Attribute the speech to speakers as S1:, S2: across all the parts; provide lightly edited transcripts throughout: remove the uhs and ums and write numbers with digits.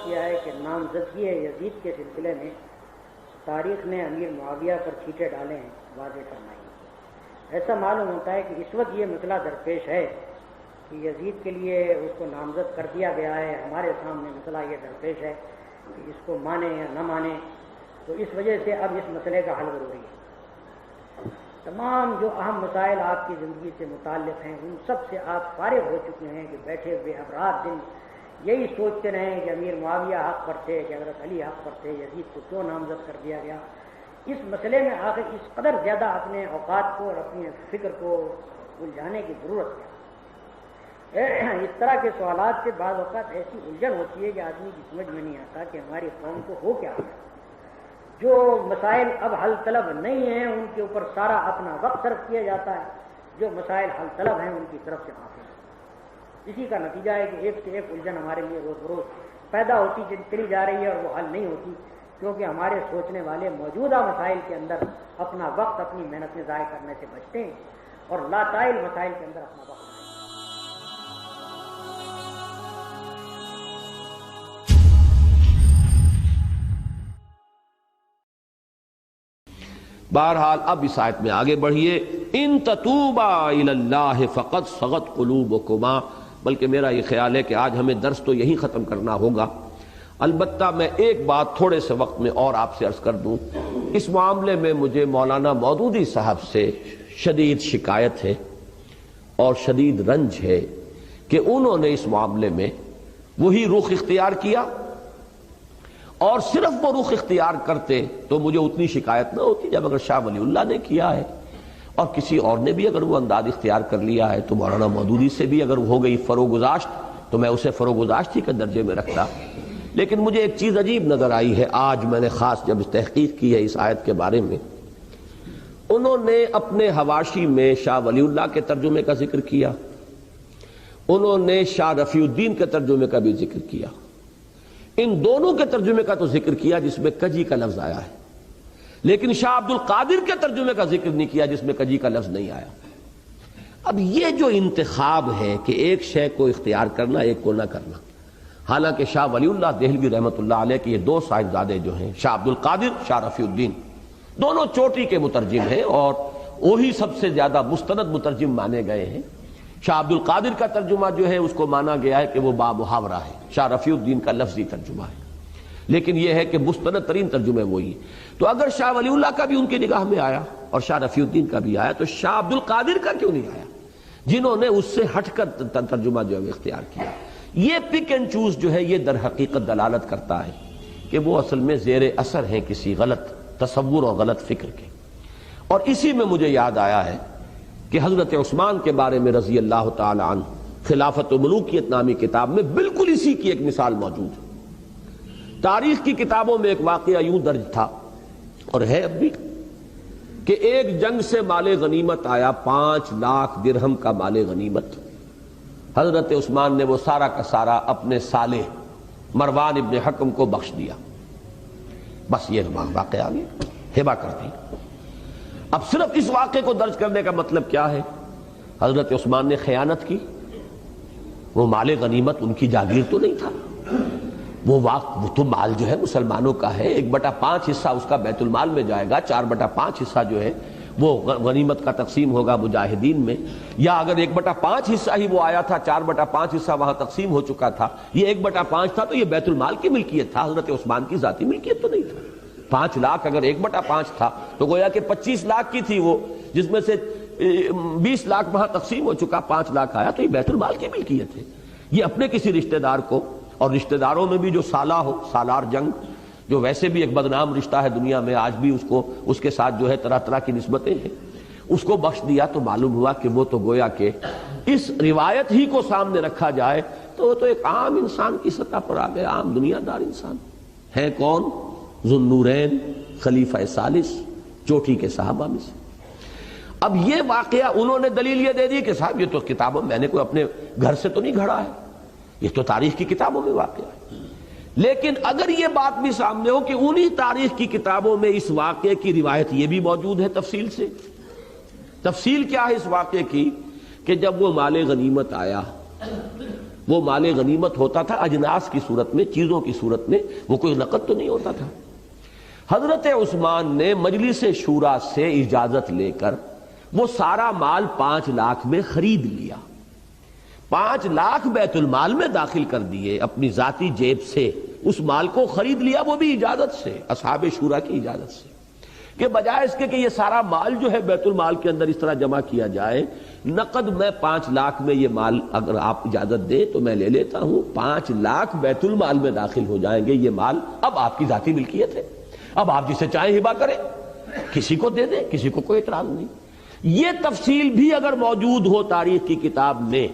S1: کیا ہے کہ نامزدگی یزید کے سلسلے میں تاریخ نے امیر معاویہ پر چھینٹے ڈالے ہیں، واضح فرمائیے۔ ایسا معلوم ہوتا ہے کہ اس وقت یہ مسئلہ درپیش ہے کہ یزید کے لیے اس کو نامزد کر دیا گیا ہے، ہمارے سامنے مسئلہ یہ درپیش ہے کہ اس کو مانے یا نہ مانے، تو اس وجہ سے اب اس مسئلے کا حل ضروری ہے۔ تمام جو اہم مسائل آپ کی زندگی سے متعلق ہیں ان سب سے آپ فارغ ہو چکے ہیں کہ بیٹھے ہوئے اب رات دن یہی سوچتے رہیں کہ امیر معاویہ حق پر تھے کہ حضرت علی حق پر تھے، یزید کو کیوں نامزد کر دیا گیا۔ اس مسئلے میں آخر اس قدر زیادہ اپنے اوقات کو اور اپنی فکر کو الجھانے کی ضرورت ہے۔ اس طرح کے سوالات سے بعض اوقات ایسی الجھن ہوتی ہے کہ آدمی کی سمجھ میں نہیں آتا کہ ہماری قوم کو ہو کیا گیا۔ جو مسائل اب حل طلب نہیں ہیں ان کے اوپر سارا اپنا وقت صرف کیا جاتا ہے، جو مسائل حل طلب ہیں ان کی طرف سے غافل ہے۔ اسی کا نتیجہ ہے کہ ایک سے ایک الجھن ہمارے لیے روز بروز پیدا ہوتی چلی جا رہی ہے اور وہ حل نہیں ہوتی، کیونکہ ہمارے سوچنے والے موجودہ مسائل کے اندر اپنا وقت اپنی محنتیں ضائع کرنے سے بچتے ہیں اور لاتعلم مسائل کے اندر اپنا وقت
S2: بہرحال اب اس آیت میں آگے بڑھیے، ان تتوبا الی اللہ فقد صغت قلوبکما، بلکہ میرا یہ خیال ہے کہ آج ہمیں درس تو یہی ختم کرنا ہوگا۔ البتہ میں ایک بات تھوڑے سے وقت میں اور آپ سے عرض کر دوں، اس معاملے میں مجھے مولانا مودودی صاحب سے شدید شکایت ہے اور شدید رنج ہے کہ انہوں نے اس معاملے میں وہی رخ اختیار کیا، اور صرف وہ رخ اختیار کرتے تو مجھے اتنی شکایت نہ ہوتی جب اگر شاہ ولی اللہ نے کیا ہے اور کسی اور نے بھی اگر وہ انداز اختیار کر لیا ہے تو مولانا مودودی سے بھی اگر ہو گئی فروگزاشت تو میں اسے فروگزاشتی کے درجے میں رکھتا۔ لیکن مجھے ایک چیز عجیب نظر آئی ہے آج میں نے خاص جب تحقیق کی ہے اس آیت کے بارے میں، انہوں نے اپنے حواشی میں شاہ ولی اللہ کے ترجمے کا ذکر کیا، انہوں نے شاہ رفیع الدین کے ترجمے کا بھی ذکر کیا، ان دونوں کے ترجمے کا تو ذکر کیا جس میں کجی کا لفظ آیا ہے، لیکن شاہ عبد القادر کے ترجمے کا ذکر نہیں کیا جس میں کجی کا لفظ نہیں آیا۔ اب یہ جو انتخاب ہے کہ ایک شے کو اختیار کرنا ایک کو نہ کرنا، حالانکہ شاہ ولی اللہ دہلوی رحمۃ اللہ علیہ کے یہ دو صاحبزادے جو ہیں شاہ عبد القادر، شاہ رفیع الدین، دونوں چوٹی کے مترجم ہیں اور وہی سب سے زیادہ مستند مترجم مانے گئے ہیں۔ شاہ عبد القادر کا ترجمہ جو ہے اس کو مانا گیا ہے کہ وہ بامحاورہ ہے، شاہ رفیع الدین کا لفظی ترجمہ ہے، لیکن یہ ہے کہ مستند ترین ترجمے وہی۔ تو اگر شاہ ولی اللہ کا بھی ان کی نگاہ میں آیا اور شاہ رفیع الدین کا بھی آیا تو شاہ عبد القادر کا کیوں نہیں آیا، جنہوں نے اس سے ہٹ کر ترجمہ جو ہے اختیار کیا؟ یہ پک اینڈ چوز جو ہے یہ در حقیقت دلالت کرتا ہے کہ وہ اصل میں زیر اثر ہیں کسی غلط تصور اور غلط فکر کے۔ اور اسی میں مجھے یاد آیا ہے کہ حضرت عثمان کے بارے میں رضی اللہ تعالی عنہ خلافت و ملوکیت نامی کتاب میں بالکل اسی کی ایک مثال موجود ہے۔ تاریخ کی کتابوں میں ایک واقعہ یوں درج تھا اور ہے اب بھی کہ ایک جنگ سے مال غنیمت آیا، 5 لاکھ درہم کا مال غنیمت۔ حضرت عثمان نے وہ سارا کا سارا اپنے سالے مروان ابن حکم کو بخش دیا، بس یہ واقعہ آگے ہبہ کر دی۔ اب صرف اس واقعے کو درج کرنے کا مطلب کیا ہے؟ حضرت عثمان نے خیانت کی، وہ مال غنیمت ان کی جاگیر تو نہیں تھا، وہ تو مال جو ہے مسلمانوں کا ہے، 1/5 حصہ اس کا بیت المال میں جائے گا، 4/5 حصہ جو ہے وہ غنیمت کا تقسیم ہوگا مجاہدین میں، یا اگر 1/5 حصہ ہی وہ آیا تھا، 4/5 حصہ وہاں تقسیم ہو چکا تھا، یہ 1/5 تھا تو یہ بیت المال کی ملکیت تھا، حضرت عثمان کی ذاتی ملکیت تو نہیں تھا۔ 5 لاکھ اگر 1/5 تھا تو گویا کہ 25 لاکھ کی تھی وہ، جس میں سے 20 لاکھ وہاں تقسیم ہو چکا، 5 لاکھ آیا تو یہ بیت المال کی ملکیت ہے۔ یہ اپنے کسی رشتہ دار کو، اور رشتہ داروں میں بھی جو سالہ ہو، سالار جنگ جو ویسے بھی ایک بدنام رشتہ ہے دنیا میں، آج بھی اس کے ساتھ جو ہے طرح طرح کی نسبتیں ہیں، اس کو بخش دیا تو معلوم ہوا کہ وہ تو گویا کہ اس روایت ہی کو سامنے رکھا جائے تو وہ تو ایک عام انسان کی سطح پر آ گئے، عام دنیا دار انسان ہے۔ کون؟ ذو النورین خلیفہ ثالث، چوٹی کے صحابہ میں سے۔ اب یہ واقعہ انہوں نے دلیل یہ دے دی کہ صاحب یہ تو کتابوں میں نے کوئی اپنے گھر سے تو نہیں گھڑا ہے، یہ تو تاریخ کی کتابوں میں واقعہ ہے۔ لیکن اگر یہ بات بھی سامنے ہو کہ انہی تاریخ کی کتابوں میں اس واقعے کی روایت یہ بھی موجود ہے تفصیل سے، تفصیل کیا ہے اس واقعے کی کہ جب وہ مال غنیمت آیا وہ مال غنیمت ہوتا تھا اجناس کی صورت میں، چیزوں کی صورت میں، وہ کوئی نقد تو نہیں ہوتا تھا۔ حضرت عثمان نے مجلس شورا سے اجازت لے کر وہ سارا مال 5 لاکھ میں خرید لیا، 5 لاکھ بیت المال میں داخل کر دیے، اپنی ذاتی جیب سے اس مال کو خرید لیا، وہ بھی اجازت سے، اصحاب شورا کی اجازت سے، کہ بجائے اس کے کہ یہ سارا مال جو ہے بیت المال کے اندر اس طرح جمع کیا جائے، نقد میں 5 لاکھ میں یہ مال اگر آپ اجازت دیں تو میں لے لیتا ہوں، 5 لاکھ بیت المال میں داخل ہو جائیں گے، یہ مال اب آپ کی ذاتی ملکیت ہے، اب آپ جسے چاہیں ہبہ کریں، کسی کو دے دیں، کسی کو کوئی اعتراض نہیں۔ یہ تفصیل بھی اگر موجود ہو تاریخ کی کتاب میں،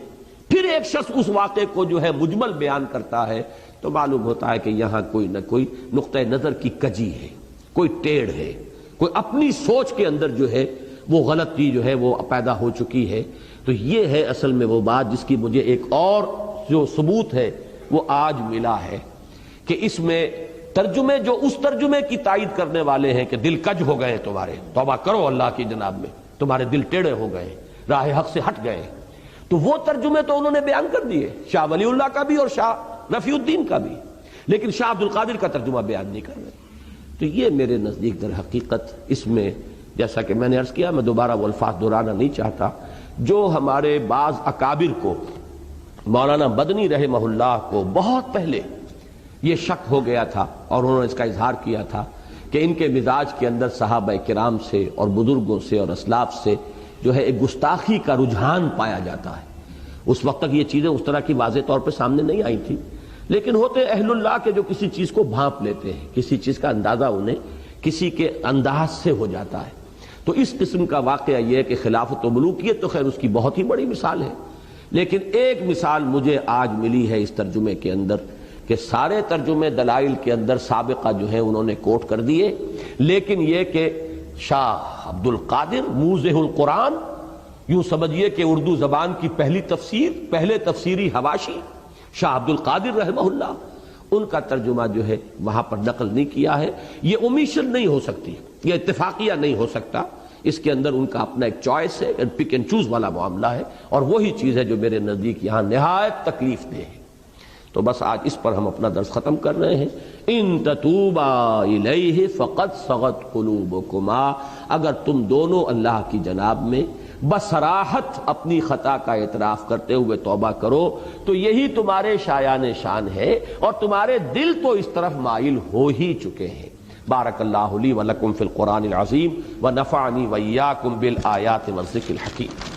S2: پھر ایک شخص اس واقعے کو جو ہے مجمل بیان کرتا ہے تو معلوم ہوتا ہے کہ یہاں کوئی نہ کوئی نقطہ نظر کی کجی ہے، کوئی ٹیڑھ ہے، کوئی اپنی سوچ کے اندر جو ہے وہ غلطی جو ہے وہ پیدا ہو چکی ہے۔ تو یہ ہے اصل میں وہ بات جس کی مجھے ایک اور جو ثبوت ہے وہ آج ملا ہے کہ اس میں ترجمے جو اس ترجمے کی تائید کرنے والے ہیں کہ دل کج ہو گئے تمہارے، توبہ کرو اللہ کی جناب میں، تمہارے دل ٹیڑے ہو گئے، راہ حق سے ہٹ گئے، تو وہ ترجمے تو انہوں نے بیان کر دیے، شاہ ولی اللہ کا بھی اور شاہ رفیع الدین کا بھی، لیکن شاہ عبد القادر کا ترجمہ بیان نہیں کر رہے۔ تو یہ میرے نزدیک در حقیقت اس میں جیسا کہ میں نے عرض کیا، میں دوبارہ وہ الفاظ دہرانا نہیں چاہتا، جو ہمارے بعض اکابر کو، مولانا مدنی رحمہ اللہ کو بہت پہلے یہ شک ہو گیا تھا اور انہوں نے اس کا اظہار کیا تھا کہ ان کے مزاج کے اندر صحابہ کرام سے اور بزرگوں سے اور اسلاف سے جو ہے ایک گستاخی کا رجحان پایا جاتا ہے۔ اس وقت تک یہ چیزیں اس طرح کی واضح طور پہ سامنے نہیں آئی تھی، لیکن ہوتے اہل اللہ کے جو کسی چیز کو بھانپ لیتے ہیں، کسی چیز کا اندازہ انہیں کسی کے انداز سے ہو جاتا ہے۔ تو اس قسم کا واقعہ یہ ہے کہ خلافت و ملوکیت تو خیر اس کی بہت ہی بڑی مثال ہے، لیکن ایک مثال مجھے آج ملی ہے اس ترجمے کے اندر کہ سارے ترجمے دلائل کے اندر سابقہ جو ہے انہوں نے کوٹ کر دیے، لیکن یہ کہ شاہ عبد القادر موضح القرآن، یوں سمجھیے کہ اردو زبان کی پہلی تفسیر، پہلے تفسیری حواشی شاہ عبد القادر رحمہ اللہ، ان کا ترجمہ جو ہے وہاں پر نقل نہیں کیا ہے۔ یہ اومیشن نہیں ہو سکتی، یہ اتفاقیہ نہیں ہو سکتا، اس کے اندر ان کا اپنا ایک چوائس ہے، پک اینڈ چوز والا معاملہ ہے، اور وہی چیز ہے جو میرے نزدیک یہاں نہایت تکلیف دہ ہے۔ تو بس آج اس پر ہم اپنا درس ختم کر رہے ہیں۔ ان تتوبا الیہ فقد صغت قلوبکما، اگر تم دونوں اللہ کی جناب میں بصراحت اپنی خطا کا اعتراف کرتے ہوئے توبہ کرو تو یہی تمہارے شایان شان ہے، اور تمہارے دل تو اس طرف مائل ہو ہی چکے ہیں۔ بارک اللہ لی ولکم فی القرآن العظیم ونفعنی وإیاکم بالآیات والذکر الحکیم۔